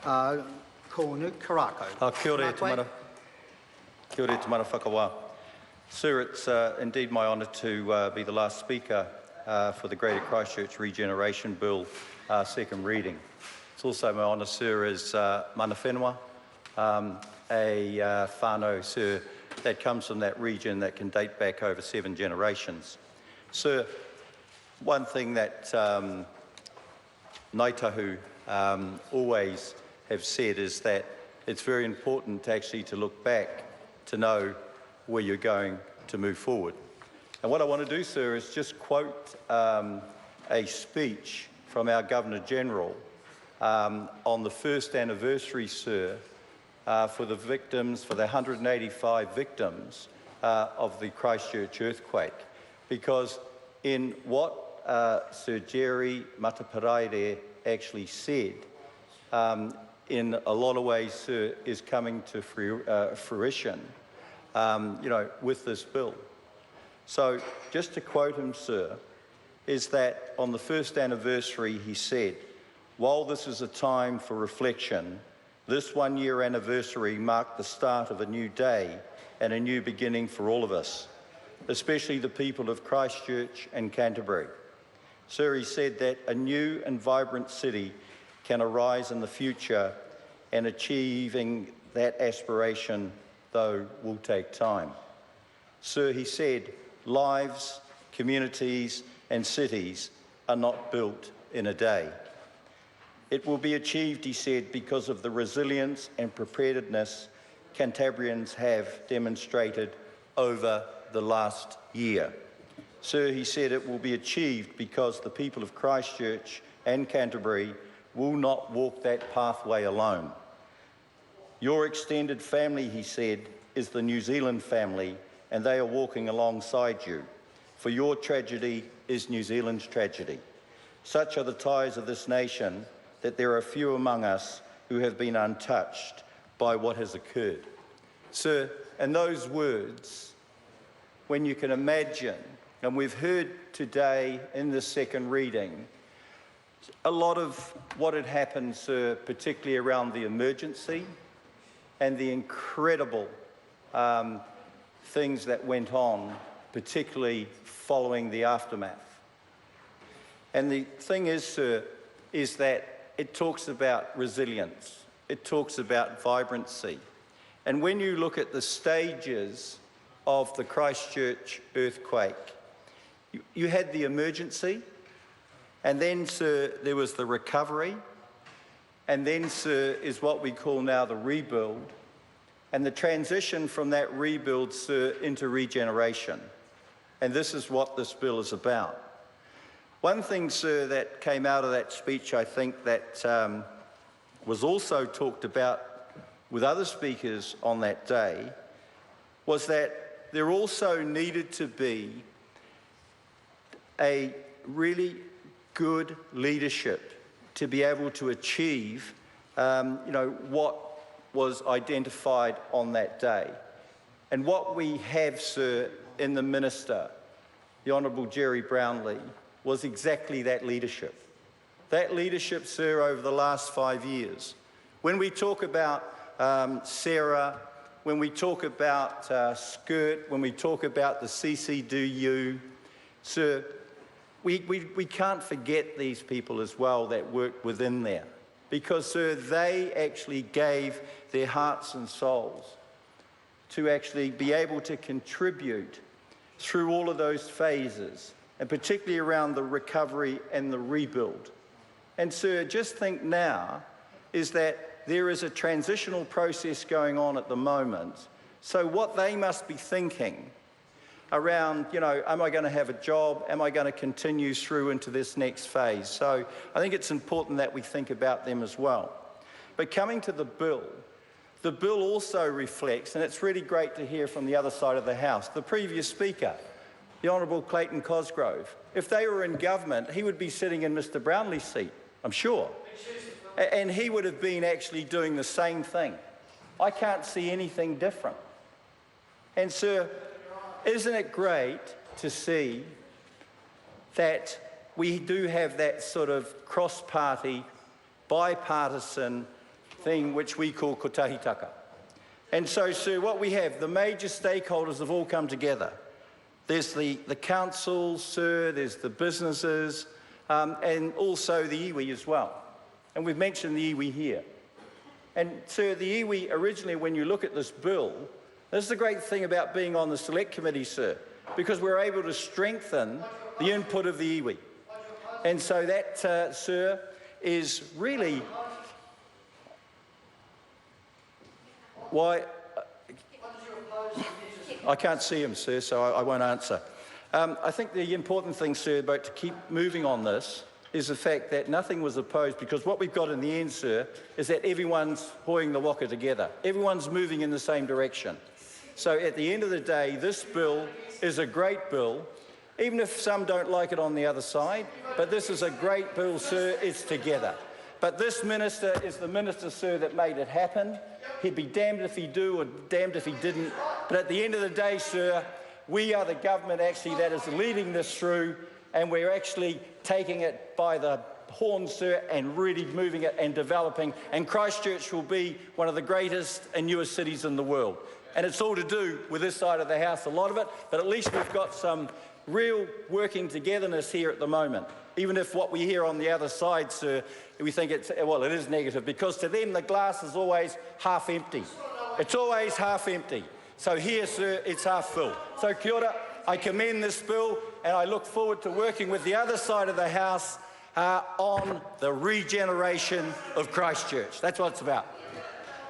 Ko nu karako. Kia ora te mana. Kia ora te mana whakawā. Sir, it's indeed my honour to be the last speaker for the Greater Christchurch Regeneration Bill second reading. It's also my honour, sir, as mana whenua, a whānau, sir, that comes from that region that can date back over 7 generations. Sir, one thing that Ngāi Tahu always have said is that it's very important actually to look back to know where you're going to move forward. And what I want to do, sir, is just quote a speech from our Governor-General on the first anniversary, sir, for the victims, for the 185 victims of the Christchurch earthquake. Because in what Sir Jerry Mataparaire actually said, in a lot of ways, sir, is coming to fruition, with this bill. So, just to quote him, sir, is that on the first anniversary he said, "While this is a time for reflection, this 1-year anniversary marked the start of a new day and a new beginning for all of us, especially the people of Christchurch and Canterbury." Sir, he said that a new and vibrant city can arise in the future, and achieving that aspiration, though, will take time. Sir, he said, lives, communities and cities are not built in a day. It will be achieved, he said, because of the resilience and preparedness Cantabrians have demonstrated over the last year. Sir, he said, it will be achieved because the people of Christchurch and Canterbury will not walk that pathway alone. Your extended family, he said, is the New Zealand family, and they are walking alongside you. For your tragedy is New Zealand's tragedy. Such are the ties of this nation that there are few among us who have been untouched by what has occurred. Sir, and those words, when you can imagine, and we've heard today in the second reading, a lot of what had happened, sir, particularly around the emergency and the incredible things that went on, particularly following the aftermath. And the thing is, sir, is that it talks about resilience, it talks about vibrancy. And when you look at the stages of the Christchurch earthquake, you had the emergency, and then, sir, there was the recovery, and then, sir, is what we call now the rebuild, and the transition from that rebuild, sir, into regeneration. And this is what this bill is about. One thing, sir, that came out of that speech, I think, that was also talked about with other speakers on that day, was that there also needed to be a really good leadership to be able to achieve, what was identified on that day. And what we have, sir, in the Minister, the Honourable Jerry Brownlee, was exactly that leadership. That leadership, sir, over the last 5 years. When we talk about Sarah, when we talk about Skirt, when we talk about the CCDU, sir, we can't forget these people as well that worked within there. Because, sir, they actually gave their hearts and souls to actually be able to contribute through all of those phases, and particularly around the recovery and the rebuild. And, sir, just think now is that there is a transitional process going on at the moment. So what they must be thinking around, am I going to have a job? Am I going to continue through into this next phase? So I think it's important that we think about them as well. But coming to the bill also reflects, and it's really great to hear from the other side of the House, the previous speaker, the Honourable Clayton Cosgrove. If they were in government, he would be sitting in Mr Brownlee's seat, I'm sure. And he would have been actually doing the same thing. I can't see anything different. And, sir, isn't it great to see that we do have that sort of cross-party, bipartisan thing which we call kotahitaka. And so, sir, what we have, the major stakeholders have all come together. There's the council, sir, there's the businesses, and also the iwi as well. And we've mentioned the iwi here. And, sir, the iwi, originally, when you look at this bill, this is the great thing about being on the select committee, sir, because we're able to strengthen the input of the iwi. And so that, sir, is really why... I can't see him, sir, so I won't answer. I think the important thing, sir, about to keep moving on this is the fact that nothing was opposed, because what we've got in the end, sir, is that everyone's hoying the waka together. Everyone's moving in the same direction. So at the end of the day, this bill is a great bill, even if some don't like it on the other side, but this is a great bill, sir. It's together. But this minister is the minister, sir, that made it happen. He'd be damned if he do or damned if he didn't. But at the end of the day, sir, we are the government actually that is leading this through, and we're actually taking it by the horns, sir, and really moving it and developing. And Christchurch will be one of the greatest and newest cities in the world. And it's all to do with this side of the house, a lot of it, but at least we've got some real working togetherness here at the moment. Even if what we hear on the other side, sir, we think it's, well, it is negative, because to them the glass is always half empty. It's always half empty. So here, sir, it's half full. So kia ora, I commend this bill, and I look forward to working with the other side of the house on the regeneration of Christchurch. That's what it's about.